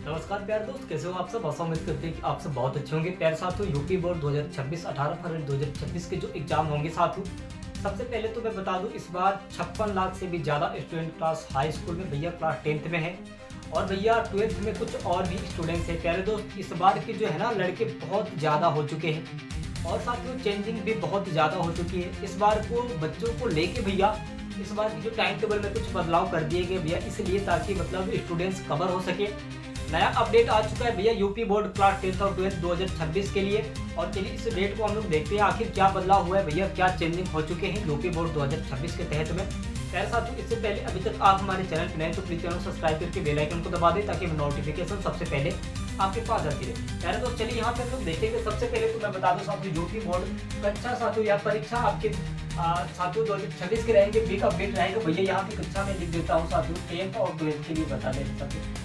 नमस्कार प्यारे दोस्त, कैसे हो आप सब। आशा उम्मीद करते हैं कि आप सब बहुत अच्छे होंगे। प्यारे साथियों, यूपी बोर्ड 2026 18 फरवरी 2026 के जो एग्जाम होंगे साथियों, सबसे पहले तो मैं बता दूं, इस बार 56 लाख से भी ज़्यादा स्टूडेंट क्लास हाई स्कूल में भैया क्लास 10th में है और भैया 12th में कुछ और भी स्टूडेंट्स हैं। प्यारे दोस्त, इस बार के जो है ना लड़के बहुत ज़्यादा हो चुके हैं और साथियों चेंजिंग भी बहुत ज़्यादा हो चुकी है। इस बार को बच्चों को लेके भैया इस बार की जो टाइम टेबल में कुछ बदलाव कर दिए गए भैया, इसलिए ताकि मतलब स्टूडेंट्स कवर हो सके। नया अपडेट आ चुका है भैया यूपी बोर्ड क्लास 10th और 12th 2026 के लिए। और चलिए इस डेट को हम लोग देखते हैं आखिर क्या बदलाव हुआ है भैया, क्या चेंजिंग हो चुके हैं यूपी बोर्ड 2026 के तहत में। प्यारे साथियों, इससे पहले अभी तक आप हमारे चैनल पर नए तो प्लीज चैनल सब्सक्राइब करके बेल आइकन को दबा दें ताकि नोटिफिकेशन सबसे पहले आपके पास आती रहे। प्यारे दोस्त, चलिए यहाँ पे हम लोग देखेंगे। सबसे पहले तो मैं बता दूं साथियों, यूपी बोर्ड कक्षा साथियों या परीक्षा आपके साथियों 2026 के रहेंगे। बिग अपडेट रहेगा भैया, यहाँ पे कक्षा में लिख देता हूँ साथियों 10th और 12th के लिए बता दें साथियों।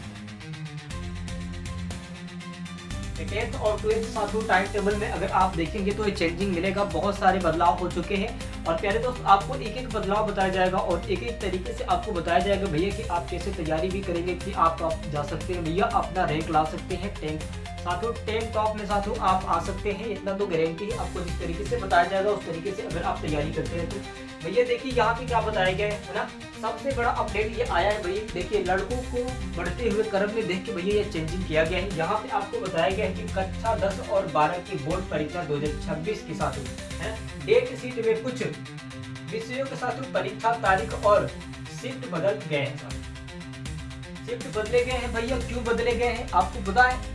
10th और 12th साथियों टाइम टेबल में अगर आप देखेंगे तो ये चेंजिंग मिलेगा, बहुत सारे बदलाव हो चुके हैं। और प्यारे दोस्त, आपको एक एक बदलाव बताया जाएगा और एक एक तरीके से आपको बताया जाएगा भैया कि आप कैसे तैयारी भी करेंगे कि आप जा सकते हैं भैया, अपना रैंक ला सकते हैं 10th साथियों 10 टॉप में साथियों आप आ सकते हैं। इतना तो गारंटी है आपको, जिस तरीके से बताया जाएगा उस तरीके से अगर आप तैयारी करते हैं तो भैया देखिए यहाँ पे क्या बताया गया है ना। सबसे बड़ा अपडेट ये आया है भैया, देखिए लड़कों को बढ़ते हुए क्रम में देख के भैया ये चेंजिंग किया गया है। यहाँ पे आपको बताया गया है कि कक्षा 10 और 12 की बोर्ड परीक्षा 2026 के साथ है डेट शीट में कुछ विषयों के साथ परीक्षा तारीख और शिफ्ट बदल गए हैं। शिफ्ट बदले गए हैं भैया, क्यों बदले गए हैं आपको पता है?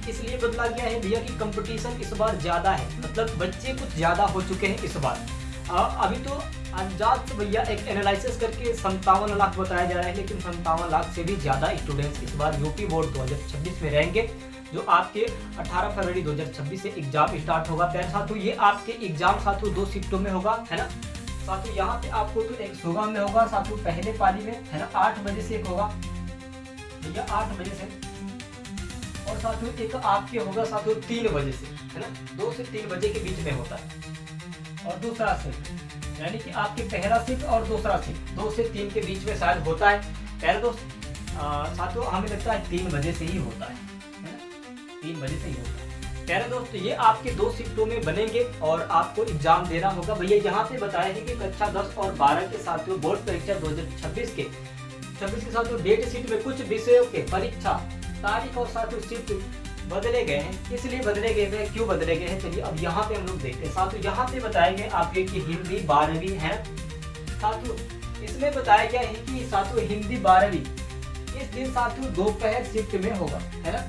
इसलिए बदला गया है भैया कि कंपटीशन इस बार ज्यादा है, मतलब बच्चे कुछ ज्यादा हो चुके हैं इस बार। अभी तो अंदाज से भैया एक एनालिसिस करके 57 लाख बताया जा रहा है, लेकिन 57 लाख से भी ज्यादा स्टूडेंट्स इस बार यूपी बोर्ड 2026 में रहेंगे, जो आपके 18 फरवरी 2026 से एग्जाम स्टार्ट होगा। प्यारे साथियों, ये आपके एग्जाम साथियों 2 शिफ्टों में होगा, है ना साथियों। यहाँ पे आपको तो एक सुबह में होगा साथियों पहले पाली में, है ना 8 बजे से एक होगा भैया 8 बजे से, और साथियों एक आपके होगा साथियों 3 बजे से, है ना 2 से 3 बजे के बीच में होता है। और दूसरा शिफ्ट यानी कि आपके पहला शिफ्ट और दूसरा शिफ्ट 2 से 3 के बीच में शायद होता है। प्यारे दोस्त साथियों, हमें लगता है 3 बजे से ही होता है ना 3 बजे से ही होता है। प्यारे दोस्त, ये आपके 2 शिफ्टों में बनेंगे और आपको एग्जाम देना होगा भैया। यहाँ पे बताया है कि कक्षा 10 और 12 के साथियों बोर्ड परीक्षा 2026 के साथियों डेट शीट में कुछ विषयों के परीक्षा तारीख और साथियों शिफ्ट बदले गए हैं। इसलिए बदले गए हैं, क्यों बदले गए हैं चलिए अब यहाँ पे हम लोग देखते हैं साथियों। यहाँ पे बताया गया आपके कि हिंदी 12वीं है साथियों, इसमें बताया गया है कि साथियों हिंदी 12वीं इस दिन साथियों दोपहर शिफ्ट में होगा, है ना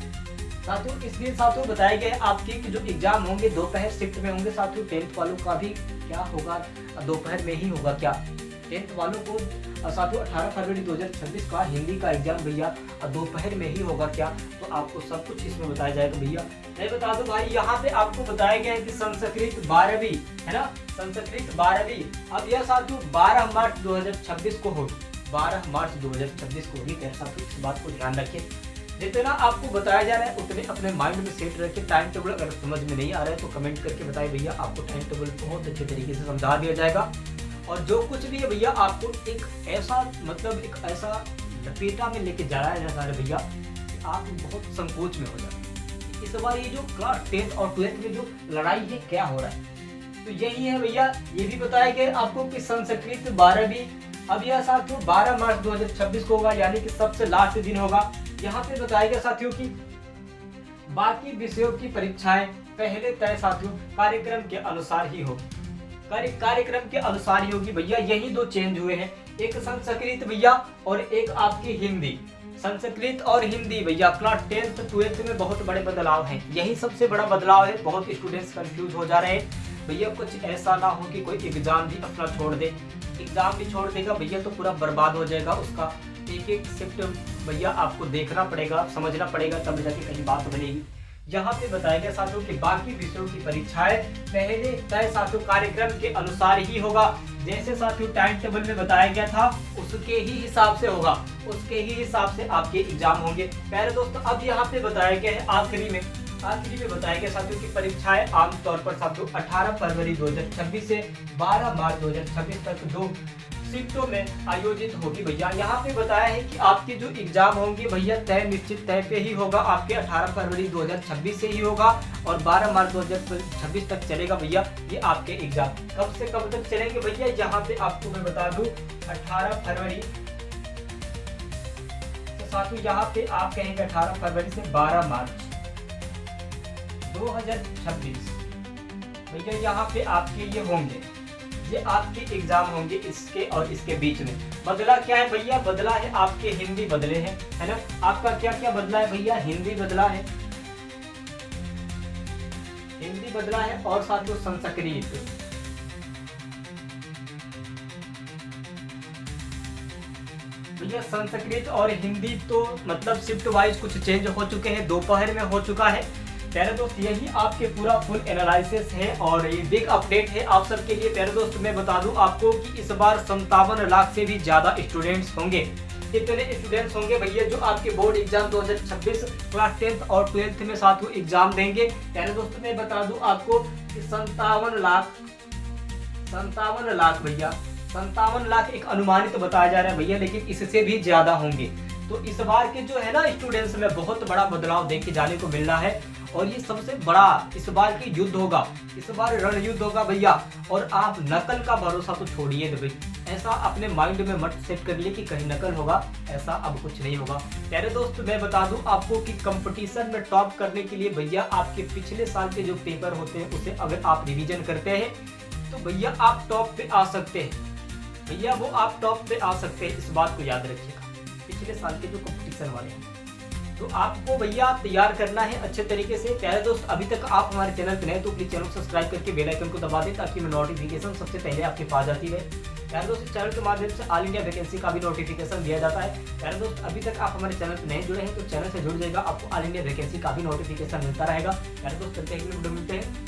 साथियों। इस दिन साथियों बताया गया है आपके जो एग्जाम होंगे दोपहर शिफ्ट में होंगे साथियों। 10th वालों का भी क्या होगा, दोपहर में ही होगा क्या 10th वालों को साथियों 18 फरवरी 2026 का हिंदी का एग्जाम भैया दोपहर में ही होगा क्या, तो आपको सब कुछ इसमें बताया जाएगा भैया। मैं बता दूं भाई, यहाँ पे आपको बताया गया है कि संस्कृत 12वीं, है ना संस्कृत 12वीं अब यह साथियों 12 मार्च 2026 को होगी, 12 मार्च 2026 को होगी। साथियों इस बात को ध्यान रखें, जितना आपको बताया जा रहा है उतने अपने माइंड में सेट रखें। टाइम टेबल अगर समझ में नहीं आ रहा है तो कमेंट करके बताइए भैया, आपको टाइम टेबल बहुत अच्छे तरीके से समझा दिया जाएगा। और जो कुछ भी है भैया आपको एक ऐसा मतलब एक ऐसा लपेटा में लेके जा रहा है सारे भैया कि आप बहुत संकोच में हो जाए। इस बार ये जो क्लास 10th और 12th में जो लड़ाई है क्या हो रहा है, तो यही है भैया। ये भी बताया गया आपको कि संस्कृत 12वीं अब यह साथियों 12 मार्च 2026 को होगा, यानी कि सबसे लास्ट दिन होगा। यहाँ पे बताया गया साथियों की बाकी विषयों की परीक्षाएं पहले तय साथियों कार्यक्रम के अनुसार ही होगी, कार्यक्रम के अनुसार ही होगी भैया। यही 2 चेंज हुए हैं, एक संस्कृत भैया और एक आपकी हिंदी। संस्कृत और हिंदी भैया क्लास 10th 12th में बहुत बड़े बदलाव हैं, यही सबसे बड़ा बदलाव है। बहुत स्टूडेंट्स कंफ्यूज हो जा रहे हैं भैया, कुछ ऐसा ना हो कि कोई एग्जाम भी अपना छोड़ दे। एग्जाम भी छोड़ देगा भैया तो पूरा बर्बाद हो जाएगा, उसका एक शिफ्ट भैया आपको देखना पड़ेगा, समझना पड़ेगा, तब जाके कहीं बात बनेगी। यहाँ पे बताया गया साथियों कि बाकी विषयों की परीक्षाएं पहले तय साथियों कार्यक्रम के अनुसार ही होगा। जैसे साथियों टाइम टेबल में बताया गया था उसके ही हिसाब से होगा, उसके ही हिसाब से आपके एग्जाम होंगे। प्यारे दोस्तों, अब यहाँ पे बताया गया है आखिरी में बताया गया साथियों की परीक्षाएं आमतौर पर साथियों 18 फरवरी 2026 से 12 मार्च 2026 तक 2 शिफ्टों में आयोजित होगी भैया। यहाँ पे बताया है कि आपके जो एग्जाम होंगे भैया तय निश्चित तय पे ही होगा। आपके 18 फरवरी 2026 से ही होगा और 12 मार्च 2026 तक चलेगा भैया ये आपके एग्जाम। कब से कब तक चलेंगे भैया, यहाँ पे आपको मैं बता दूं 18 फरवरी, तो साथियों यहाँ पे आप कहेंगे 18 फरवरी से 12 मार्च 2026 भैया यहाँ पे आपके ये होंगे, ये आपके एग्जाम होंगे इसके और इसके बीच में। बदला क्या है भैया, बदला है आपके हिंदी बदले हैं, है ना। आपका क्या क्या बदला है भैया, हिंदी बदला है, हिंदी बदला है और साथियों संस्कृत। भैया संस्कृत और हिंदी तो मतलब शिफ्ट वाइज कुछ चेंज हो चुके हैं, दोपहर में हो चुका है। प्यारे दोस्त यही आपके पूरा फुल एनालिसिस है और ये बिग अपडेट है आप सबके लिए। प्यारे दोस्त मैं बता दूं आपको कि इस बार 57 लाख से भी ज्यादा स्टूडेंट्स होंगे। इतने स्टूडेंट्स होंगे भैया जो आपके बोर्ड एग्जाम 2026 क्लास 10th और 12th में साथियों एग्जाम देंगे। प्यारे दोस्त मैं बता दूं आपको कि 57 लाख भैया, 57 लाख एक अनुमानित बताया जा रहा है भैया, लेकिन इससे भी ज्यादा होंगे। तो इस बार के जो है ना स्टूडेंट्स में बहुत बड़ा बदलाव देखे जाने को मिल रहा है और ये सबसे बड़ा इस बार की युद्ध होगा, इस बार रण युद्ध होगा भैया। और आप नकल का भरोसा तो छोड़िए भाई, ऐसा अपने माइंड में मत सेट कर लिए कि कहीं नकल होगा, ऐसा अब कुछ नहीं होगा। प्यारे दोस्त मैं बता दूं आपको कि कंपटीशन में टॉप करने के लिए भैया आपके पिछले साल के जो पेपर होते हैं उसे अगर आप रिवीजन करते हैं तो भैया आप टॉप पे आ सकते हैं भैया, वो आप टॉप पे आ सकते हैं, इस बात को याद रखिएगा। पिछले साल के जो कंपटीशन वाले हैं तो आपको भैया तैयार करना है अच्छे तरीके से। प्यारे दोस्त अभी तक आप हमारे चैनल पे नए तो प्लीज चैनल को सब्सक्राइब करके बेल आइकन को दबा दें ताकि नोटिफिकेशन सबसे पहले आपके पास जाती रहे। प्यारे दोस्त इस चैनल के माध्यम से ऑल इंडिया वैकेंसी का भी नोटिफिकेशन दिया जाता है। प्यारे दोस्त अभी तक आप हमारे चैनल पे नए जुड़े हैं तो चैनल से जुड़ जाएगा, आपको ऑल इंडिया वैकेंसी का भी नोटिफिकेशन मिलता रहेगा। प्यारे दोस्त चलते हैं वीडियो मिलते हैं।